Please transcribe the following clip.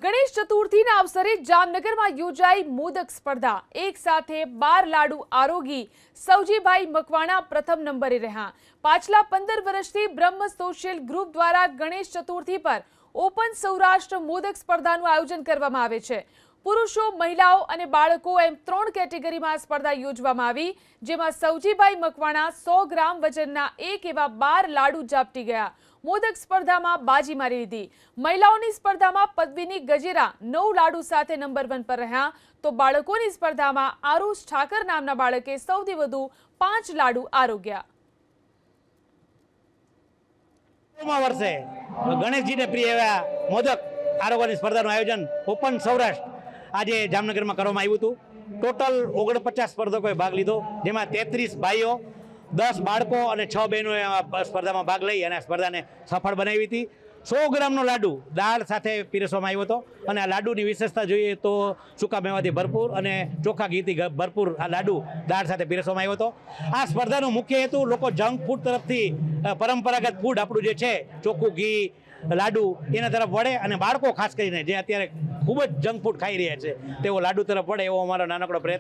ગણેશ ચતુર્થીના અવસરે જામનગરમાં યોજાઈ મોદક સ્પર્ધા। એક સાથે 12 લાડુ આરોગી સૌજીભાઈ મકવાણા પ્રથમ નંબરે રહ્યા। પાછલા 15 વર્ષથી બ્રહ્મ સોશિયલ ગ્રુપ દ્વારા ગણેશ ચતુર્થી પર ઓપન સૌરાષ્ટ્ર મોદક સ્પર્ધાનું આયોજન કરવામાં આવે છે। પુરુષો, મહિલાઓ અને બાળકો એમ 3 કેટેગરીમાં આ સ્પર્ધા યોજવામાં આવી, જેમાં સૌજીભાઈ મકવાણા 100 ગ્રામ વજનના એક એવા 12 લાડુ ઝાપટી ગયા। મોદક સ્પર્ધામાં બાજી મારી લીધી। મહિલાઓની સ્પર્ધામાં પદ્મિની ગજેરા 9 લાડુ સાથે નંબર 1 પર રહ્યા, તો બાળકોની સ્પર્ધામાં આરુષ ઠાકર નામના બાળકે સૌથી વધુ 5 લાડુ આરોગ્યા। વર્ષે ગણેશજીને પ્રિય એવા મોદક આરોગવાની સ્પર્ધાનું આયોજન ઓપન સૌરાષ્ટ્ર આજે જામનગરમાં કરવામાં આવ્યું હતું। ટોટલ 49 સ્પર્ધકોએ ભાગ લીધો, જેમાં 33 ભાઈઓ, 10 બાળકો અને 6 બહેનોએ સ્પર્ધામાં ભાગ લઈ અને આ સ્પર્ધાને સફળ બનાવી હતી। 100 ગ્રામનો લાડુ દાળ સાથે પીરસવામાં આવ્યો હતો અને આ લાડુની વિશેષતા જોઈએ તો સૂકા મેવાથી ભરપૂર અને ચોખા ઘીથી ભરપૂર આ લાડુ દાળ સાથે પીરસવામાં આવ્યો હતો। આ સ્પર્ધાનો મુખ્ય હેતુ લોકો જંક ફૂડ તરફથી પરંપરાગત ફૂડ આપણું જે છે ચોખ્ખું ઘી લાડુ એના તરફ વળે અને બાળકો ખાસ કરીને જે અત્યારે ખૂબ જ જંક ફૂડ ખાઈ રહ્યા છે તેઓ લાડુ તરફ વળે એવો અમારો નાનકડો પ્રયત્ન